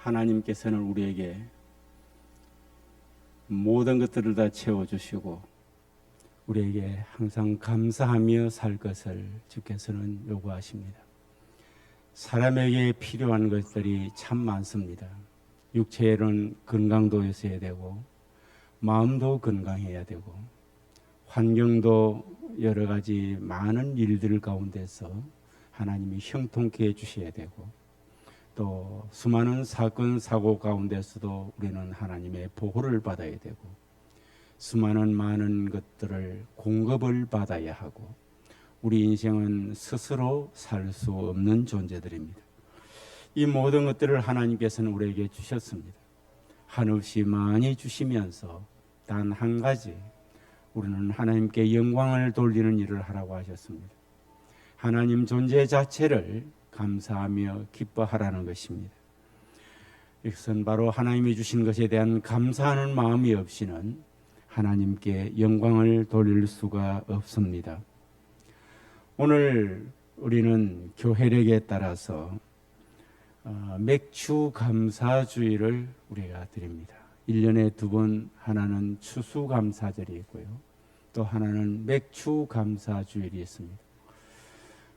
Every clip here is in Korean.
하나님께서는 우리에게 모든 것들을 다 채워주시고 우리에게 항상 감사하며 살 것을 주께서는 요구하십니다. 사람에게 필요한 것들이 참 많습니다. 육체는 건강도 있어야 되고 마음도 건강해야 되고 환경도 여러 가지 많은 일들 가운데서 하나님이 형통케 해주셔야 되고 또 수많은 사건 사고 가운데서도 우리는 하나님의 보호를 받아야 되고 수많은 많은 것들을 공급을 받아야 하고 우리 인생은 스스로 살 수 없는 존재들입니다. 이 모든 것들을 하나님께서는 우리에게 주셨습니다. 한없이 많이 주시면서 단 한 가지 우리는 하나님께 영광을 돌리는 일을 하라고 하셨습니다. 하나님 존재 자체를 감사하며 기뻐하라는 것입니다. 이것은 바로 하나님이 주신 것에 대한 감사하는 마음이 없이는 하나님께 영광을 돌릴 수가 없습니다. 오늘 우리는 교회력에 따라서 맥주 감사주일을 우리가 드립니다. 1년에 2번 하나는 추수감사절이 있고요. 또 하나는 맥주 감사주일이 있습니다.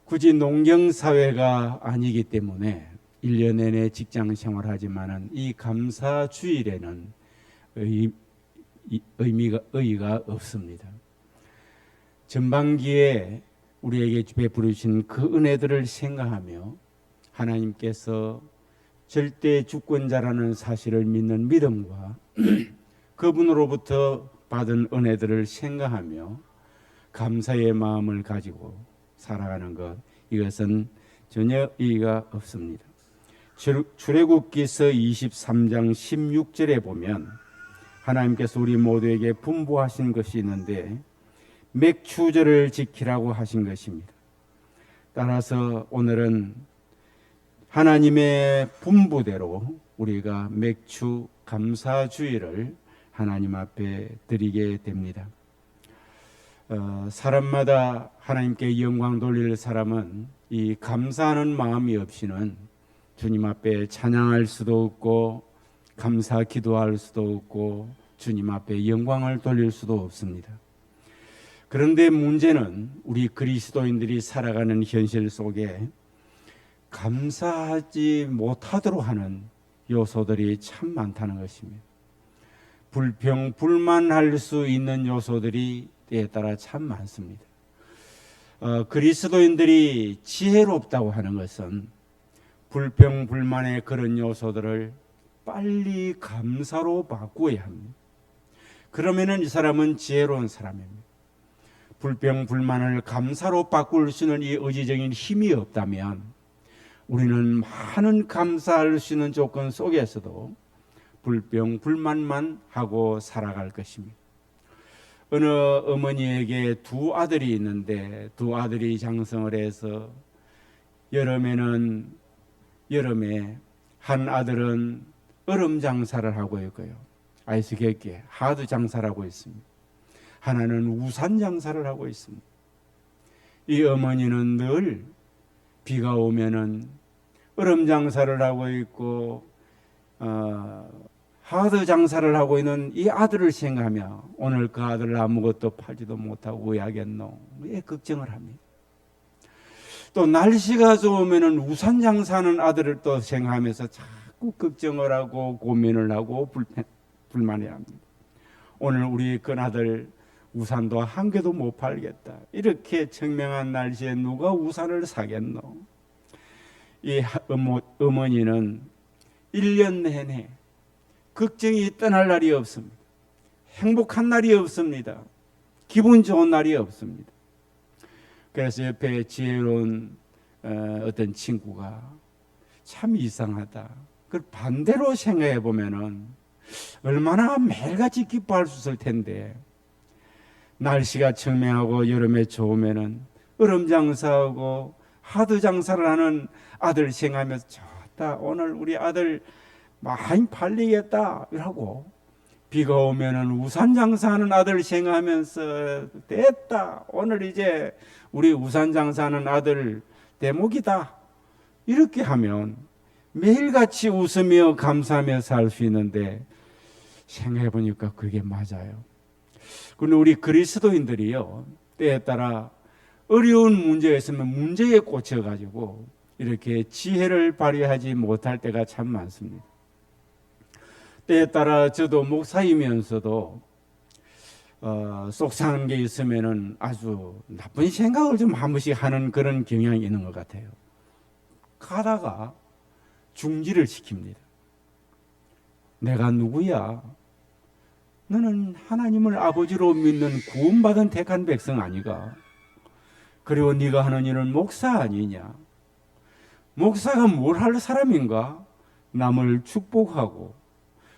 굳이 농경사회가 아니기 때문에 1년 내내 직장 생활하지만은 이 감사주일에는 의의가 없습니다. 전반기에 우리에게 베풀어 주신 그 은혜들을 생각하며 하나님께서 절대 주권자라는 사실을 믿는 믿음과 그분으로부터 받은 은혜들을 생각하며 감사의 마음을 가지고 살아가는 것, 이것은 전혀 의의가 없습니다. 출애굽기서 23장 16절에 보면 하나님께서 우리 모두에게 분부하신 것이 있는데 맥추절을 지키라고 하신 것입니다. 따라서 오늘은 하나님의 분부대로 우리가 맥추 감사주일을 하나님 앞에 드리게 됩니다. 사람마다 하나님께 영광 돌릴 사람은 이 감사하는 마음이 없이는 주님 앞에 찬양할 수도 없고 감사 기도할 수도 없고 주님 앞에 영광을 돌릴 수도 없습니다. 그런데 문제는 우리 그리스도인들이 살아가는 현실 속에 감사하지 못하도록 하는 요소들이 참 많다는 것입니다. 불평, 불만할 수 있는 요소들이 때에 따라 참 많습니다. 그리스도인들이 지혜롭다고 하는 것은 불평, 불만의 그런 요소들을 빨리 감사로 바꾸어야 합니다. 그러면은 이 사람은 지혜로운 사람입니다. 불평, 불만을 감사로 바꿀 수 있는 이 의지적인 힘이 없다면 우리는 많은 감사할 수 있는 조건 속에서도 불평, 불만만 하고 살아갈 것입니다. 어느 어머니에게 2 아들이 있는데 2 아들이 장성을 해서 여름에 한 아들은 얼음 장사를 하고 있고요. 아이스케이크 하드 장사를 하고 있습니다. 하나는 우산 장사를 하고 있습니다. 이 어머니는 늘 비가 오면은 얼음 장사를 하고 있고 하드 장사를 하고 있는 이 아들을 생각하며 오늘 그 아들을 아무것도 팔지도 못하고 왜 하겠노? 왜 걱정을 합니다. 또 날씨가 좋으면은 우산 장사하는 아들을 또 생각하면서 자꾸 걱정을 하고 고민을 하고 불만해합니다. 오늘 우리 큰아들 우산도 한 개도 못 팔겠다. 이렇게 청명한 날씨에 누가 우산을 사겠노? 이 어머니는 1년 내내 걱정이 떠날 날이 없습니다. 행복한 날이 없습니다. 기분 좋은 날이 없습니다. 그래서 옆에 지혜로운 어떤 친구가 참 이상하다. 그걸 반대로 생각해 보면은 얼마나 매일같이 기뻐할 수 있을 텐데 날씨가 청명하고 여름에 좋으면은 얼음 장사하고 하드 장사를 하는 아들 생각하면서 좋다. 오늘 우리 아들 많이 팔리겠다. 이러고 비가 오면은 우산 장사하는 아들 생각하면서 됐다. 오늘 이제 우리 우산 장사하는 아들 대목이다. 이렇게 하면 매일같이 웃으며 감사하며 살 수 있는데 생각해 보니까 그게 맞아요. 그런데 우리 그리스도인들이요, 때에 따라 어려운 문제가 있으면 문제에 꽂혀가지고 이렇게 지혜를 발휘하지 못할 때가 참 많습니다. 때에 따라 저도 목사이면서도 속상한 게 있으면은 아주 나쁜 생각을 좀 한 번씩 하는 그런 경향이 있는 것 같아요. 가다가 중지를 시킵니다. 내가 누구야? 너는 하나님을 아버지로 믿는 구원받은 택한 백성 아니가? 그리고 네가 하는 일은 목사 아니냐? 목사가 뭘 할 사람인가? 남을 축복하고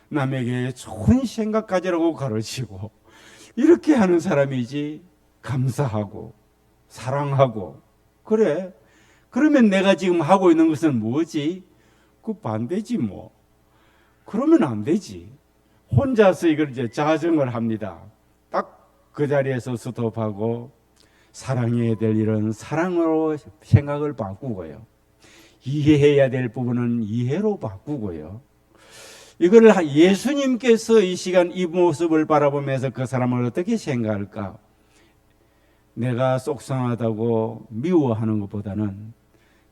남에게 좋은 생각 가지라고 가르치고 이렇게 하는 사람이지. 감사하고 사랑하고. 그래, 그러면 내가 지금 하고 있는 것은 뭐지? 그 반대지 뭐. 그러면 안 되지. 혼자서 이걸 이제 자정을 합니다. 딱 그 자리에서 스톱하고 사랑해야 될 일은 사랑으로 생각을 바꾸고요. 이해해야 될 부분은 이해로 바꾸고요. 이걸 예수님께서 이 시간 이 모습을 바라보면서 그 사람을 어떻게 생각할까? 내가 속상하다고 미워하는 것보다는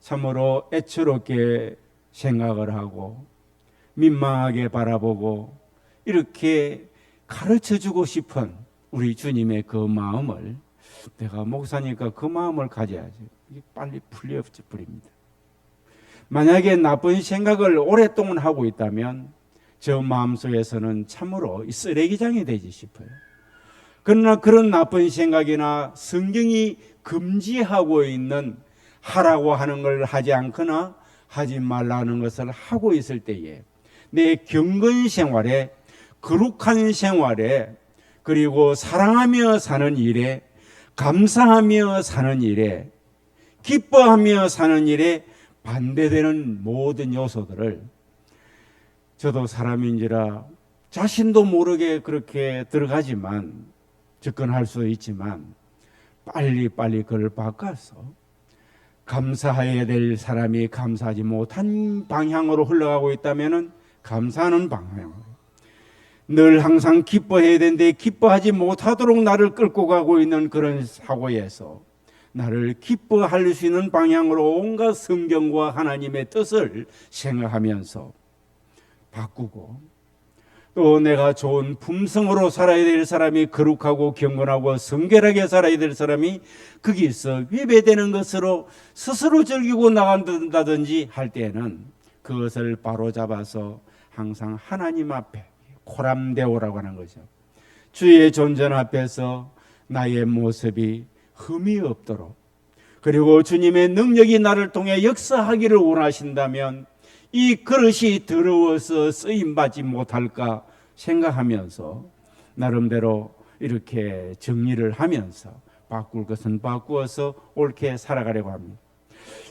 참으로 애처롭게 생각을 하고 민망하게 바라보고 이렇게 가르쳐주고 싶은 우리 주님의 그 마음을, 내가 목사니까 그 마음을 가져야지. 이게 빨리 풀려버립니다. 만약에 나쁜 생각을 오랫동안 하고 있다면 저 마음속에서는 참으로 쓰레기장이 되지 싶어요. 그러나 그런 나쁜 생각이나 성경이 금지하고 있는 하라고 하는 걸 하지 않거나 하지 말라는 것을 하고 있을 때에 내 경건 생활에, 거룩한 생활에, 그리고 사랑하며 사는 일에, 감사하며 사는 일에, 기뻐하며 사는 일에 반대되는 모든 요소들을, 저도 사람인지라 자신도 모르게 그렇게 들어가지만, 접근할 수 있지만 빨리빨리 그걸 바꿔서 감사해야 될 사람이 감사하지 못한 방향으로 흘러가고 있다면 감사하는 방향으로, 늘 항상 기뻐해야 되는데 기뻐하지 못하도록 나를 끌고 가고 있는 그런 사고에서 나를 기뻐할 수 있는 방향으로 온갖 성경과 하나님의 뜻을 생각하면서 바꾸고, 또 내가 좋은 품성으로 살아야 될 사람이, 거룩하고 경건하고 성결하게 살아야 될 사람이 거기서 위배되는 것으로 스스로 즐기고 나간다든지 할 때에는 그것을 바로잡아서 항상 하나님 앞에 코람데오라고 하는 거죠. 주의 존전 앞에서 나의 모습이 흠이 없도록, 그리고 주님의 능력이 나를 통해 역사하기를 원하신다면 이 그릇이 더러워서 쓰임받지 못할까 생각하면서 나름대로 이렇게 정리를 하면서 바꿀 것은 바꾸어서 옳게 살아가려고 합니다.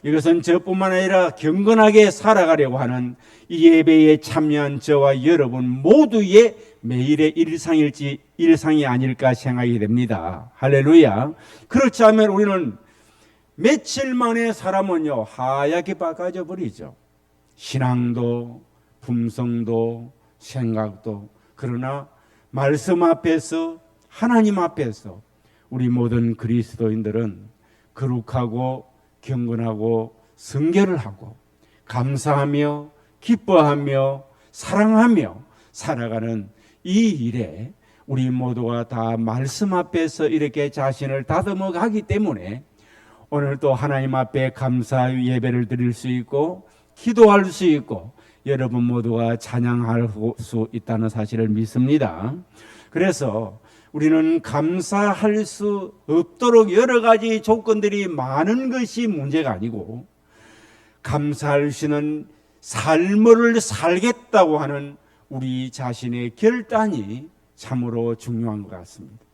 이것은 저뿐만 아니라 경건하게 살아가려고 하는 이 예배에 참여한 저와 여러분 모두의 매일의 일상이 아닐까 생각이 됩니다. 할렐루야. 그렇지 않으면 우리는 며칠 만에 사람은요 하얗게 바꿔져 버리죠. 신앙도, 품성도, 생각도. 그러나 말씀 앞에서, 하나님 앞에서 우리 모든 그리스도인들은 거룩하고 경건하고 성결을 하고 감사하며 기뻐하며 사랑하며 살아가는 이 일에 우리 모두가 다 말씀 앞에서 이렇게 자신을 다듬어 가기 때문에 오늘 또 하나님 앞에 감사 예배를 드릴 수 있고 기도할 수 있고 여러분 모두가 찬양할 수 있다는 사실을 믿습니다. 그래서 우리는 감사할 수 없도록 여러 가지 조건들이 많은 것이 문제가 아니고, 감사할 수 있는 삶을 살겠다고 하는 우리 자신의 결단이 참으로 중요한 것 같습니다.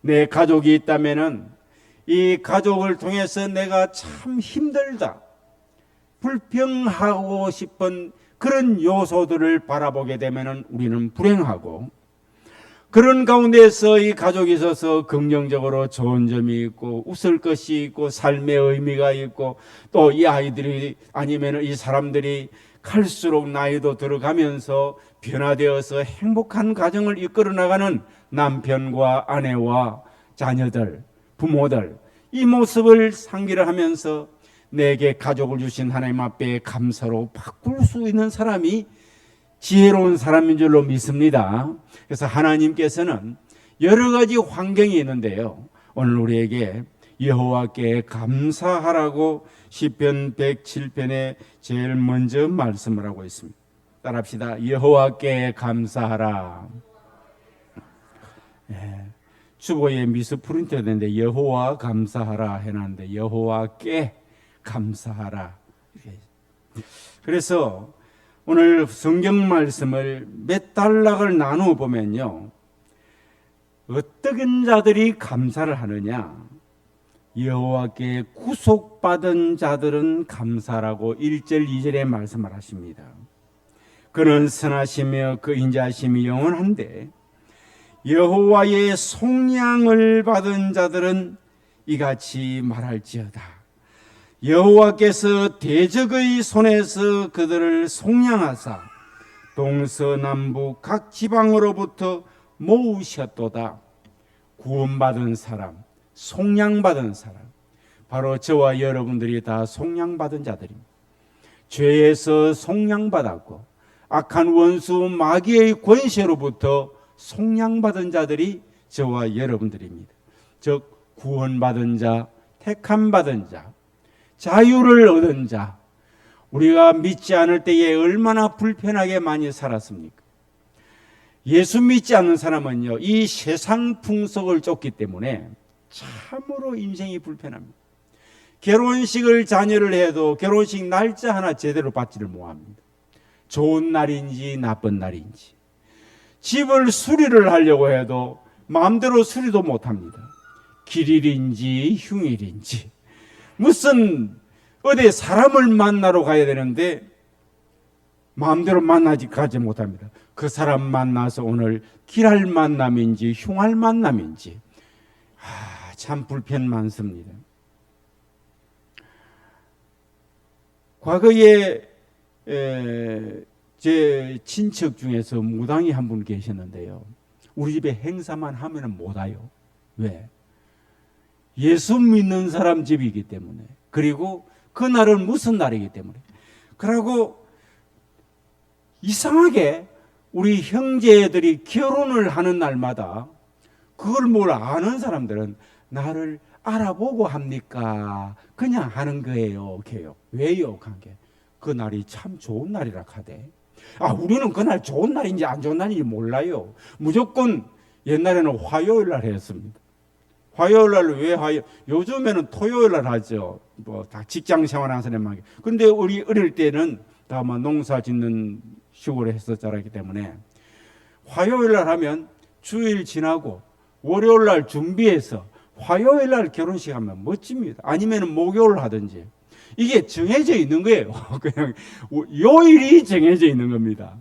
내 가족이 있다면은 이 가족을 통해서 내가 참 힘들다, 불평하고 싶은 그런 요소들을 바라보게 되면 우리는 불행하고, 그런 가운데서 이 가족이 있어서 긍정적으로 좋은 점이 있고 웃을 것이 있고 삶의 의미가 있고 또 이 아이들이 아니면 이 사람들이 갈수록 나이도 들어가면서 변화되어서 행복한 가정을 이끌어 나가는 남편과 아내와 자녀들, 부모들, 이 모습을 상기를 하면서 내게 가족을 주신 하나님 앞에 감사로 바꿀 수 있는 사람이 지혜로운 사람인 줄로 믿습니다. 그래서 하나님께서는 여러 가지 환경이 있는데요, 오늘 우리에게 여호와께 감사하라고 시편 107편에 제일 먼저 말씀을 하고 있습니다. 따라합시다. 여호와께 감사하라. 주보에 미스 프린트가 되는데 여호와 감사하라 해놨는데 여호와께 감사하라. 그래서 오늘 성경 말씀을 몇 단락을 나누어 보면요, 어떤 자들이 감사를 하느냐, 여호와께 구속받은 자들은 감사라고 1절 2절에 말씀을 하십니다. 그는 선하시며 그 인자하심이 영원한데 여호와의 속량을 받은 자들은 이같이 말할지어다. 여호와께서 대적의 손에서 그들을 속량하사 동서남북 각 지방으로부터 모으셨도다. 구원받은 사람, 속량받은 사람, 바로 저와 여러분들이 다 속량받은 자들입니다. 죄에서 속량받았고 악한 원수 마귀의 권세로부터 속량받은 자들이 저와 여러분들입니다. 즉 구원받은 자, 택함받은 자, 자유를 얻은 자. 우리가 믿지 않을 때에 얼마나 불편하게 많이 살았습니까? 예수 믿지 않는 사람은요, 이 세상 풍속을 쫓기 때문에 참으로 인생이 불편합니다. 결혼식을 자녀를 해도 결혼식 날짜 하나 제대로 받지를 못합니다. 좋은 날인지 나쁜 날인지. 집을 수리를 하려고 해도 마음대로 수리도 못합니다. 길일인지 흉일인지, 무슨 어디 사람을 만나러 가야 되는데 마음대로 가지 못합니다. 그 사람 만나서 오늘 길할 만남인지 흉할 만남인지 참 불편 많습니다. 과거에 제 친척 중에서 무당이 한 분 계셨는데요, 우리 집에 행사만 하면 못 와요. 왜? 예수 믿는 사람 집이기 때문에, 그리고 그날은 무슨 날이기 때문에. 그러고 이상하게 우리 형제들이 결혼을 하는 날마다 그걸 뭘 아는 사람들은 나를 알아보고 합니까? 그냥 하는 거예요. 개요. 왜요? 관계. 그 날이 참 좋은 날이라 하대. 우리는 그날 좋은 날인지 안 좋은 날인지 몰라요. 무조건 옛날에는 화요일 날 했습니다. 화요일 날 왜 요즘에는 토요일 날 하죠. 뭐 다 직장 생활하는 사람만. 근데 우리 어릴 때는 다 뭐 농사 짓는 식으로 했었잖기 때문에 화요일 날 하면 주일 지나고 월요일 날 준비해서 화요일 날 결혼식 하면 멋집니다. 아니면 목요일 하든지. 이게 정해져 있는 거예요. 그냥 요일이 정해져 있는 겁니다.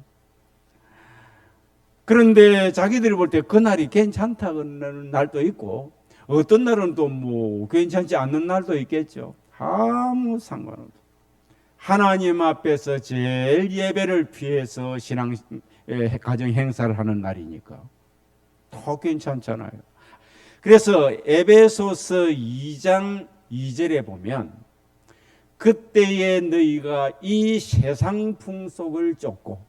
그런데 자기들이 볼 때 그날이 괜찮다는 날도 있고 어떤 날은 또 뭐 괜찮지 않는 날도 있겠죠. 아무 상관없어요. 하나님 앞에서 제일 예배를 피해서 신앙 가정 행사를 하는 날이니까 더 괜찮잖아요. 그래서 에베소서 2장 2절에 보면 그때에 너희가 이 세상 풍속을 쫓고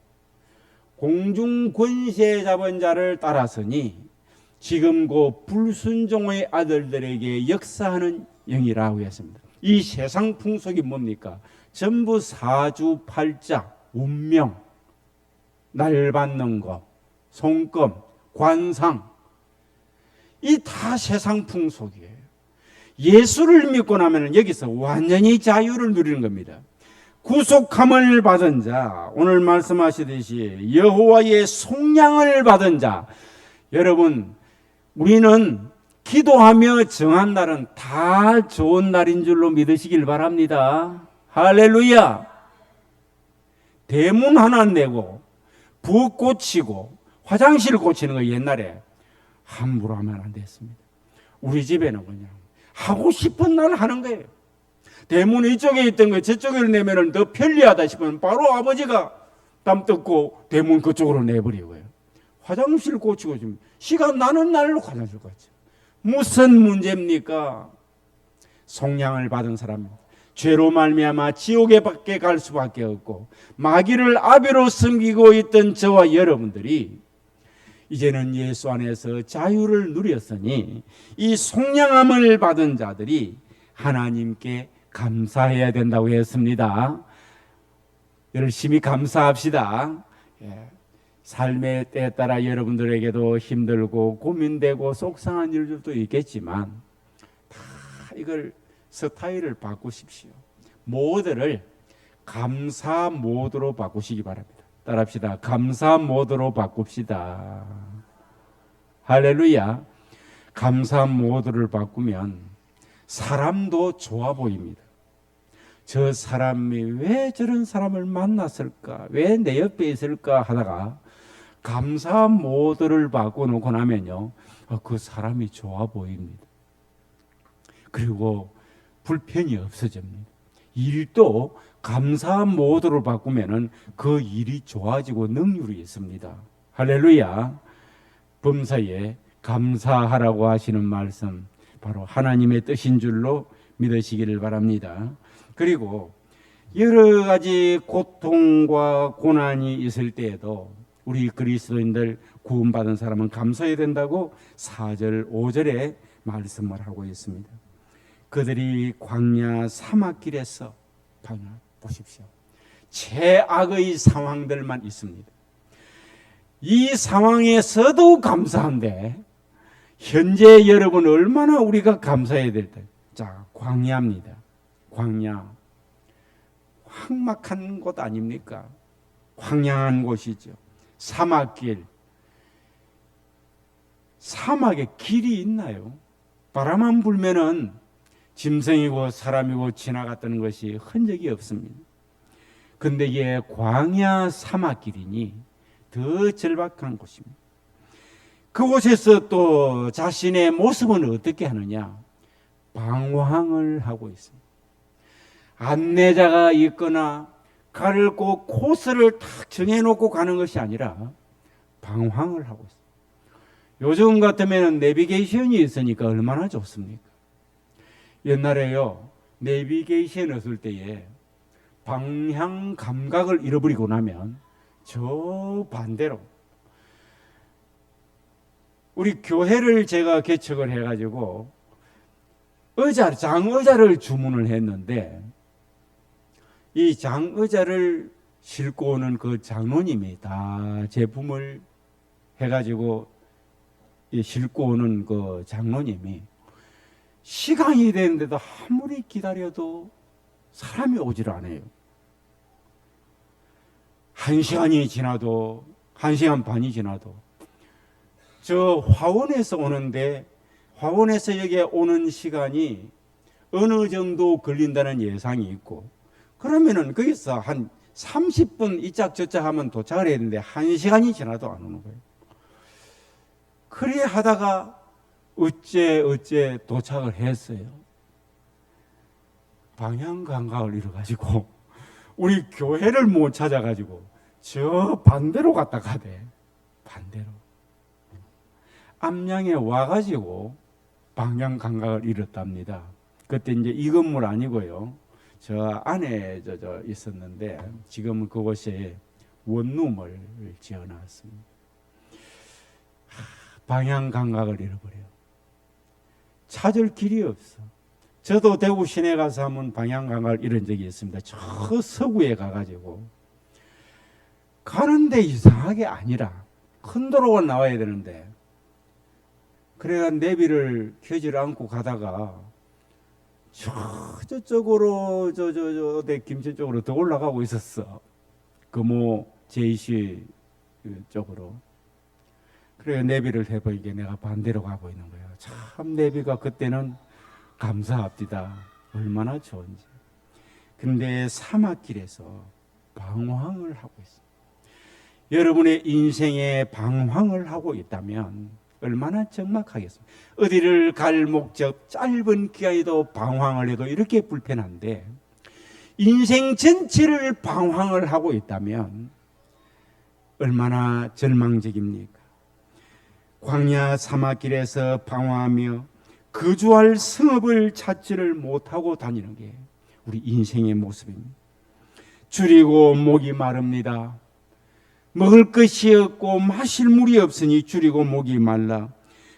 공중 권세 잡은 자를 따랐으니 지금 그 불순종의 아들들에게 역사하는 영이라고 했습니다. 이 세상 풍속이 뭡니까? 전부 사주팔자, 운명, 날 받는 것, 손금, 관상, 이 다 세상 풍속이에요. 예수를 믿고 나면 여기서 완전히 자유를 누리는 겁니다. 구속함을 받은 자, 오늘 말씀하시듯이 여호와의 속량을 받은 자. 여러분, 우리는 기도하며 정한 날은 다 좋은 날인 줄로 믿으시길 바랍니다. 할렐루야. 대문 하나 내고 부엌 고치고 화장실 고치는 거 옛날에 함부로 하면 안 됐습니다. 우리 집에는 그냥 하고 싶은 날 하는 거예요. 대문 이쪽에 있던 거 저쪽으로 내면은 더 편리하다 싶으면 바로 아버지가 땀 뜯고 대문 그쪽으로 내버리고요. 화장실 고치고 좀 시간 나는 날로 화장실 고쳐. 무슨 문제입니까? 속량을 받은 사람, 죄로 말미암아 지옥에 밖에 갈 수밖에 없고 마귀를 아비로 섬기고 있던 저와 여러분들이 이제는 예수 안에서 자유를 누렸으니 이 속량함을 받은 자들이 하나님께 감사해야 된다고 했습니다. 열심히 감사합시다. 삶의 때에 따라 여러분들에게도 힘들고 고민되고 속상한 일들도 있겠지만 다 이걸 스타일을 바꾸십시오. 모드를 감사 모드로 바꾸시기 바랍니다. 따라합시다. 감사 모드로 바꿉시다. 할렐루야. 감사 모드를 바꾸면 사람도 좋아 보입니다. 저 사람이 왜 저런 사람을 만났을까? 왜 내 옆에 있을까? 하다가 감사 모드를 바꿔놓고 나면요, 그 사람이 좋아 보입니다. 그리고 불편이 없어집니다. 일도 감사 모드로 바꾸면은 그 일이 좋아지고 능률이 있습니다. 할렐루야. 범사에 감사하라고 하시는 말씀 바로 하나님의 뜻인 줄로 믿으시기를 바랍니다. 그리고 여러 가지 고통과 고난이 있을 때에도 우리 그리스도인들 구원받은 사람은 감사해야 된다고 4절 5절에 말씀을 하고 있습니다. 그들이 광야 사막길에서 보십시오. 최악의 상황들만 있습니다. 이 상황에서도 감사한데 현재 여러분 얼마나 우리가 감사해야 될까요? 자, 광야입니다. 광야. 황막한 곳 아닙니까? 황량한 곳이죠. 사막길. 사막에 길이 있나요? 바람만 불면은 짐승이고 사람이고 지나갔다는 것이 흔적이 없습니다. 근데 이게 광야 사막길이니 더 절박한 곳입니다. 그곳에서 또 자신의 모습은 어떻게 하느냐? 방황을 하고 있습니다. 안내자가 있거나 갈 곳 코스를 딱 정해놓고 가는 것이 아니라 방황을 하고 있습니다. 요즘 같으면 내비게이션이 있으니까 얼마나 좋습니까? 옛날에요, 내비게이션 없을 때에 방향 감각을 잃어버리고 나면 저 반대로 우리 교회를 제가 개척을 해가지고 장의자를 주문을 했는데 이 장의자를 싣고 오는 그 장로님이 다 제품을 해가지고 싣고 오는 그 장로님이 시간이 되는데도 아무리 기다려도 사람이 오질 않아요. 1시간이 지나도 1시간 반이 지나도 저 화원에서 오는데 화원에서 여기에 오는 시간이 어느 정도 걸린다는 예상이 있고 그러면은 거기서 한 30분 이짝저짝 하면 도착을 해야 되는데 1시간이 지나도 안 오는 거예요. 그래 하다가 어째 도착을 했어요. 방향 감각을 잃어가지고 우리 교회를 못 찾아가지고 저 반대로 갔다 가대. 반대로. 암양에 와가지고 방향 감각을 잃었답니다. 그때 이제 이 건물 아니고요. 저 안에 있었는데 지금은 그곳에 원룸을 지어놨습니다. 방향 감각을 잃어버려요. 찾을 길이 없어. 저도 대구 시내 가서 한번 방향 감각을 잃은 적이 있습니다. 저 서구에 가가지고 가는데 이상하게 아니라 큰 도로가 나와야 되는데 그래가 내비를 켜질 않고 가다가 저쪽으로 김천 쪽으로 더 올라가고 있었어. 금호 JC 쪽으로. 그래 내비를 해보이게 내가 반대로 가고 있는 거예요. 참 내비가 그때는 감사합니다. 얼마나 좋은지. 근데 사막길에서 방황을 하고 있습니다. 여러분의 인생에 방황을 하고 있다면 얼마나 적막하겠습니까? 어디를 갈 목적, 짧은 기간에도 방황을 해도 이렇게 불편한데 인생 전체를 방황을 하고 있다면 얼마나 절망적입니까? 광야 사막길에서 방황하며 거주할 성읍을 찾지를 못하고 다니는 게 우리 인생의 모습입니다. 줄이고 목이 마릅니다. 먹을 것이 없고 마실 물이 없으니 줄이고 목이 말라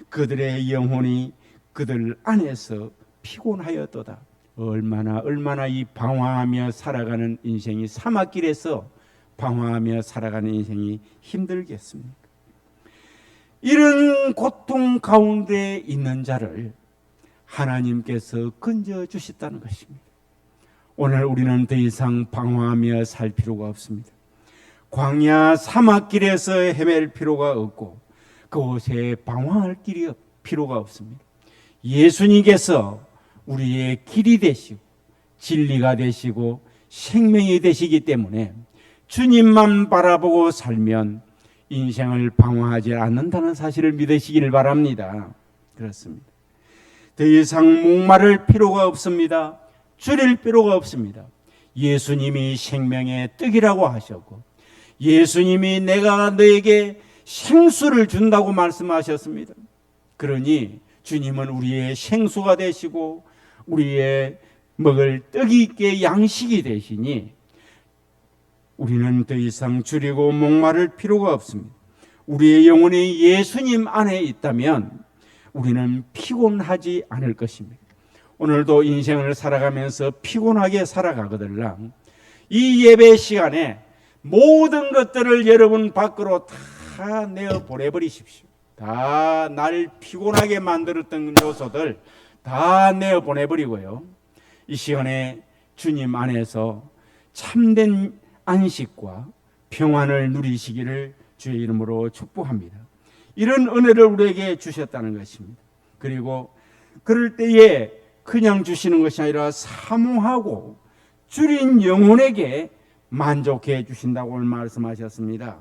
그들의 영혼이 그들 안에서 피곤하였도다. 얼마나 이 방황하며 살아가는 인생이, 사막길에서 방황하며 살아가는 인생이 힘들겠습니까? 이런 고통 가운데 있는 자를 하나님께서 건져 주셨다는 것입니다. 오늘 우리는 더 이상 방황하며 살 필요가 없습니다. 광야 사막길에서 헤맬 필요가 없고 그곳에 방황할 필요가 없습니다. 예수님께서 우리의 길이 되시고 진리가 되시고 생명이 되시기 때문에 주님만 바라보고 살면 인생을 방황하지 않는다는 사실을 믿으시길 바랍니다. 그렇습니다. 더 이상 목마를 필요가 없습니다. 줄일 필요가 없습니다. 예수님이 생명의 떡이라고 하셨고 예수님이 내가 너에게 생수를 준다고 말씀하셨습니다. 그러니 주님은 우리의 생수가 되시고 우리의 먹을 떡이 있게 양식이 되시니 우리는 더 이상 줄이고 목마를 필요가 없습니다. 우리의 영혼이 예수님 안에 있다면 우리는 피곤하지 않을 것입니다. 오늘도 인생을 살아가면서 피곤하게 살아가거들라 이 예배 시간에 모든 것들을 여러분 밖으로 다 내어 보내버리십시오. 다 날 피곤하게 만들었던 요소들 다 내어 보내버리고요. 이 시간에 주님 안에서 참된 안식과 평안을 누리시기를 주의 이름으로 축복합니다. 이런 은혜를 우리에게 주셨다는 것입니다. 그리고 그럴 때에 그냥 주시는 것이 아니라 사모하고 줄인 영혼에게 만족해 주신다고 말씀하셨습니다.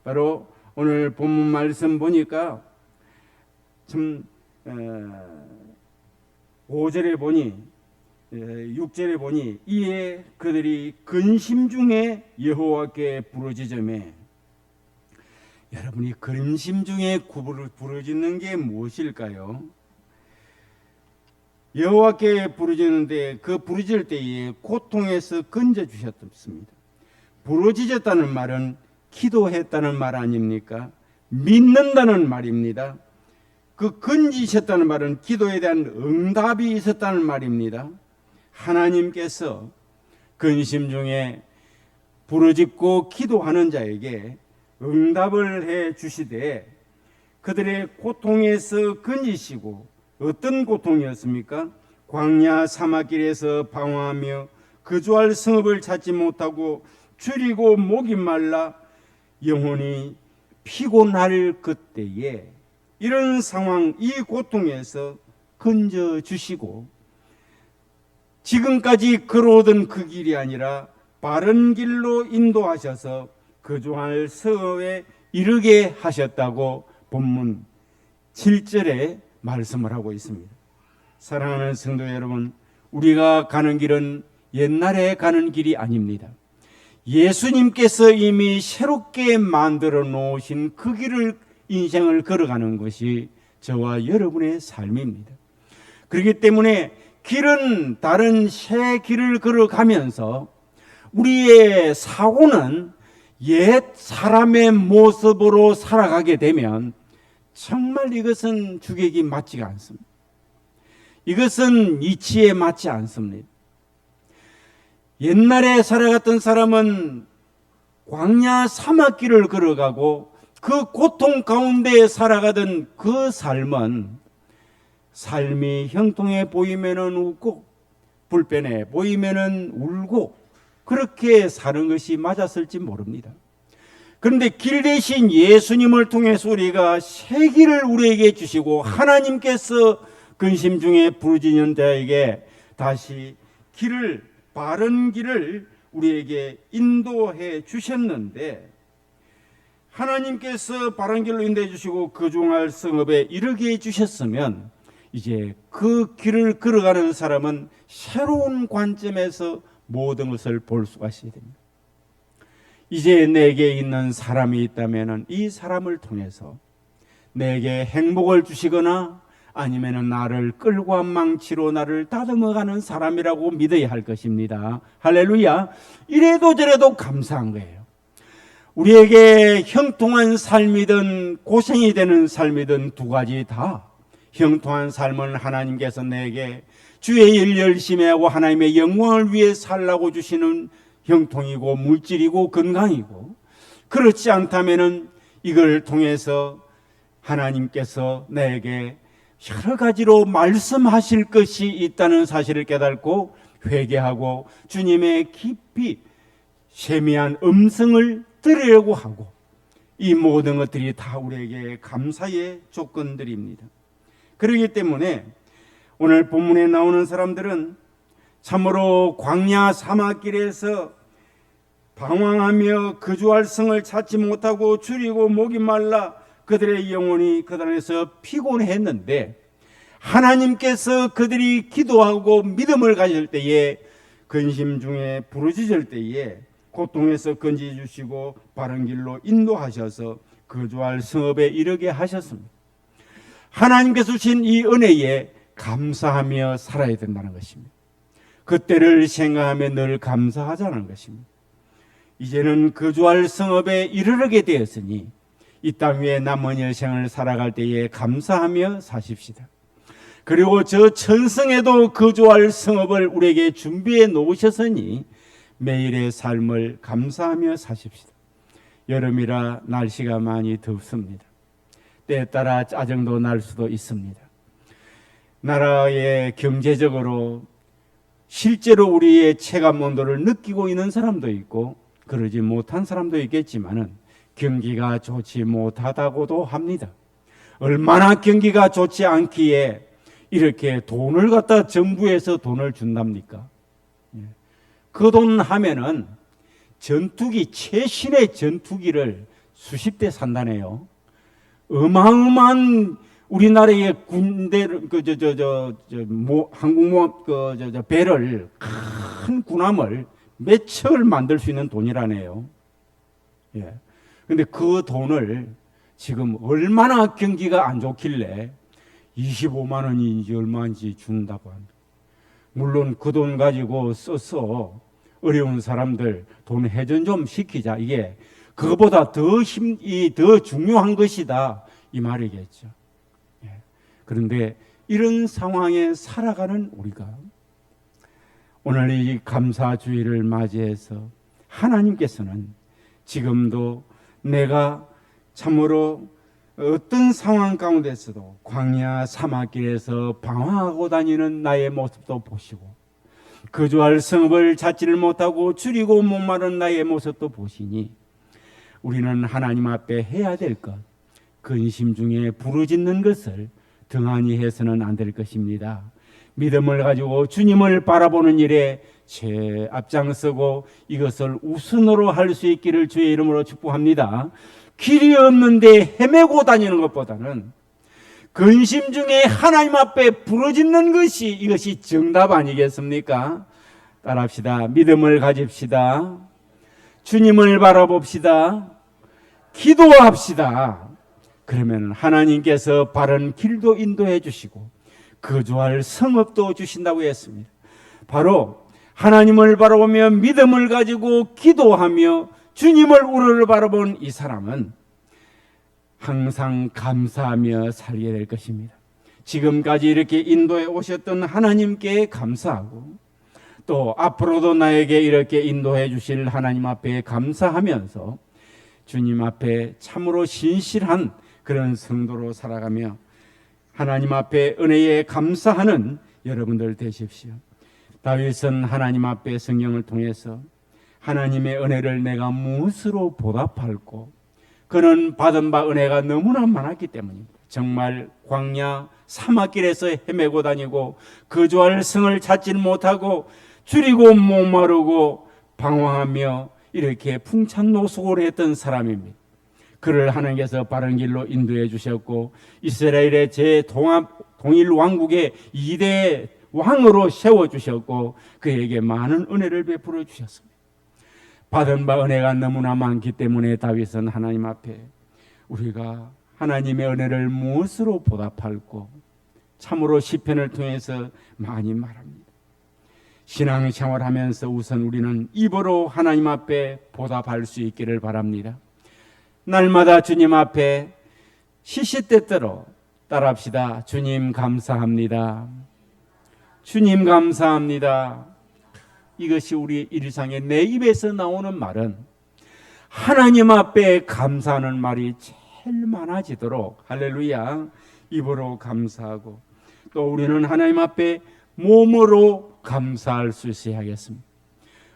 바로 오늘 본문 말씀 보니까 참 5절에 보니 6절에 보니 이에 그들이 근심 중에 여호와께 부르짖으매 여러분이 근심 중에 부르짖는 게 무엇일까요? 여호와께 부르짖는데 그 부르짖을 때에 고통에서 건져 주셨습니다. 부르짖었다는 말은 기도했다는 말 아닙니까? 믿는다는 말입니다. 그 건지셨다는 말은 기도에 대한 응답이 있었다는 말입니다. 하나님께서 근심 중에 부르짖고 기도하는 자에게 응답을 해 주시되 그들의 고통에서 건지시고 어떤 고통이었습니까? 광야 사막길에서 방황하며 거주할 성읍을 찾지 못하고 줄이고 목이 말라 영혼이 피곤할 그때에 이런 상황, 이 고통에서 건져주시고 지금까지 걸어오던 그 길이 아니라 바른 길로 인도하셔서 거주할 성읍에 이르게 하셨다고 본문 7절에 말씀을 하고 있습니다. 사랑하는 성도 여러분, 우리가 가는 길은 옛날에 가는 길이 아닙니다. 예수님께서 이미 새롭게 만들어 놓으신 그 길을 인생을 걸어가는 것이 저와 여러분의 삶입니다. 그렇기 때문에 길은 다른 새 길을 걸어가면서 우리의 사고는 옛 사람의 모습으로 살아가게 되면 정말 이것은 주객이 맞지가 않습니다. 이것은 이치에 맞지 않습니다. 옛날에 살아갔던 사람은 광야 사막길을 걸어가고 그 고통 가운데 살아가던 그 삶은 삶이 형통해 보이면은 웃고 불편해 보이면은 울고 그렇게 사는 것이 맞았을지 모릅니다. 그런데 길 대신 예수님을 통해서 우리가 새 길을 우리에게 주시고 하나님께서 근심 중에 부르짖는 자에게 다시 바른 길을 우리에게 인도해 주셨는데 하나님께서 바른 길로 인도해 주시고 거주할 성읍에 이르게 해주셨으면 이제 그 길을 걸어가는 사람은 새로운 관점에서 모든 것을 볼 수가 있어야 됩니다. 이제 내게 있는 사람이 있다면 이 사람을 통해서 내게 행복을 주시거나 아니면 나를 끌고 망치로 나를 다듬어가는 사람이라고 믿어야 할 것입니다. 할렐루야. 이래도 저래도 감사한 거예요. 우리에게 형통한 삶이든 고생이 되는 삶이든 두 가지 다 형통한 삶은 하나님께서 내게 주의 일 열심히 하고 하나님의 영광을 위해 살라고 주시는 형통이고 물질이고 건강이고, 그렇지 않다면은 이걸 통해서 하나님께서 내게 여러 가지로 말씀하실 것이 있다는 사실을 깨닫고 회개하고 주님의 깊이 세미한 음성을 들으려고 하고, 이 모든 것들이 다 우리에게 감사의 조건들입니다. 그렇기 때문에 오늘 본문에 나오는 사람들은 참으로 광야 사막길에서 방황하며 거주할 성을 찾지 못하고 줄이고 목이 말라 그들의 영혼이 그 안에서 피곤했는데, 하나님께서 그들이 기도하고 믿음을 가질 때에, 근심 중에 부르짖을 때에 고통에서 건지해 주시고 바른 길로 인도하셔서 거주할 성읍에 이르게 하셨습니다. 하나님께서 주신 이 은혜에 감사하며 살아야 된다는 것입니다. 그때를 생각하며 늘 감사하자는 것입니다. 이제는 거주할 성읍에 이르게 되었으니 이 땅 위에 남은 여생을 살아갈 때에 감사하며 사십시다. 그리고 저 천성에도 거주할 성읍을 우리에게 준비해 놓으셨으니 매일의 삶을 감사하며 사십시다. 여름이라 날씨가 많이 덥습니다. 때에 따라 짜증도 날 수도 있습니다. 나라의 경제적으로 실제로 우리의 체감 온도를 느끼고 있는 사람도 있고 그러지 못한 사람도 있겠지만은 경기가 좋지 못하다고도 합니다. 얼마나 경기가 좋지 않기에 이렇게 돈을 갖다 정부에서 돈을 준답니까? 그 돈 하면은 전투기, 최신의 전투기를 수십 대 산다네요. 어마어마한 우리나라의 군대를 항공모 배를, 큰 군함을 몇 척을 만들 수 있는 돈이라네요. 예. 근데 그 돈을 지금 얼마나 경기가 안 좋길래 25만 원인지 얼마인지 준다고 합니다. 물론 그 돈 가지고 써서 어려운 사람들 돈 회전 좀 시키자. 이게 그거보다 더 중요한 것이다. 이 말이겠죠. 예. 그런데 이런 상황에 살아가는 우리가 오늘 이 감사주의를 맞이해서 하나님께서는 지금도 내가 참으로 어떤 상황 가운데서도 광야 사막길에서 방황하고 다니는 나의 모습도 보시고 거주할 성읍을 찾지를 못하고 줄이고 목마른 나의 모습도 보시니 우리는 하나님 앞에 해야 될 것, 근심 중에 부르짖는 것을 등한히 해서는 안 될 것입니다. 믿음을 가지고 주님을 바라보는 일에 제 앞장서고 이것을 우선으로 할 수 있기를 주의 이름으로 축복합니다. 길이 없는데 헤매고 다니는 것보다는 근심 중에 하나님 앞에 부르짖는 것이, 이것이 정답 아니겠습니까? 따라합시다. 믿음을 가집시다. 주님을 바라봅시다. 기도합시다. 그러면 하나님께서 바른 길도 인도해 주시고 거주할 성읍도 주신다고 했습니다. 바로 하나님을 바라보며 믿음을 가지고 기도하며 주님을 우러러 바라본 이 사람은 항상 감사하며 살게 될 것입니다. 지금까지 이렇게 인도해 오셨던 하나님께 감사하고 또 앞으로도 나에게 이렇게 인도해 주실 하나님 앞에 감사하면서 주님 앞에 참으로 신실한 그런 성도로 살아가며 하나님 앞에 은혜에 감사하는 여러분들 되십시오. 다윗은 하나님 앞에 성경을 통해서 하나님의 은혜를 내가 무엇으로 보답할꼬? 그는 받은 바 은혜가 너무나 많았기 때문입니다. 정말 광야 사막길에서 헤매고 다니고 거주할 성을 찾지는 못하고 줄이고 목마르고 방황하며 이렇게 풍찬노숙을 했던 사람입니다. 그를 하나님께서 바른 길로 인도해 주셨고 이스라엘의 동일 왕국의 2대 왕으로 세워주셨고 그에게 많은 은혜를 베풀어 주셨습니다. 받은 바 은혜가 너무나 많기 때문에 다윗은 하나님 앞에 우리가 하나님의 은혜를 무엇으로 보답할고 참으로 시편을 통해서 많이 말합니다. 신앙생활하면서 우선 우리는 입으로 하나님 앞에 보답할 수 있기를 바랍니다. 날마다 주님 앞에 시시때때로 따라합시다. 주님 감사합니다. 주님 감사합니다. 이것이 우리 일상의 내 입에서 나오는 말은 하나님 앞에 감사하는 말이 제일 많아지도록 할렐루야 입으로 감사하고 또 우리는 하나님 앞에 몸으로 감사할 수 있어야 하겠습니다.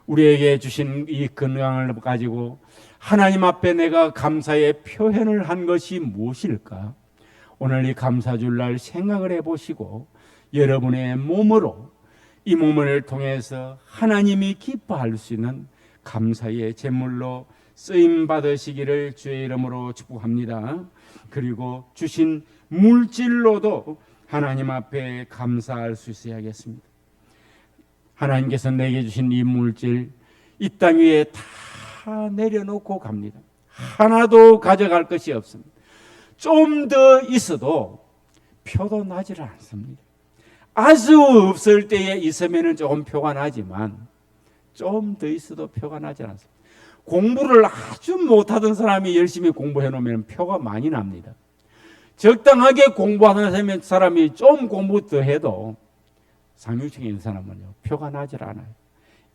우리에게 주신 이 건강을 가지고 하나님 앞에 내가 감사의 표현을 한 것이 무엇일까? 오늘 이 감사주일날 생각을 해보시고 여러분의 몸으로 이 몸을 통해서 하나님이 기뻐할 수 있는 감사의 제물로 쓰임 받으시기를 주의 이름으로 축복합니다. 그리고 주신 물질로도 하나님 앞에 감사할 수 있어야겠습니다. 하나님께서 내게 주신 이 물질 이 땅 위에 다 내려놓고 갑니다. 하나도 가져갈 것이 없습니다. 좀 더 있어도 표도 나질 않습니다. 아주 없을 때에 있으면 조금 표가 나지만 좀 더 있어도 표가 나지 않습니다. 공부를 아주 못하던 사람이 열심히 공부해 놓으면 표가 많이 납니다. 적당하게 공부하는 사람이 좀 공부 더 해도 상류층에 있는 사람은요 표가 나질 않아요.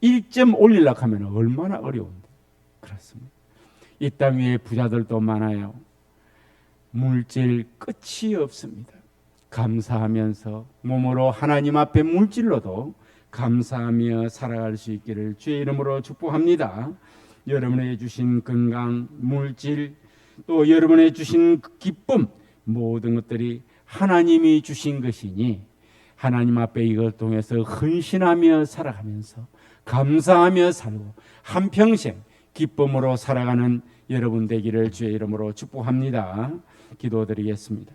1점 올리려고 하면 얼마나 어려운데. 그렇습니다. 이 땅 위에 부자들도 많아요. 물질 끝이 없습니다. 감사하면서 몸으로 하나님 앞에 물질로도 감사하며 살아갈 수 있기를 주의 이름으로 축복합니다. 여러분에게 주신 건강, 물질, 또 여러분에게 주신 기쁨 모든 것들이 하나님이 주신 것이니 하나님 앞에 이걸 통해서 헌신하며 살아가면서 감사하며 살고 한평생 기쁨으로 살아가는 여러분 되기를 주의 이름으로 축복합니다. 기도드리겠습니다.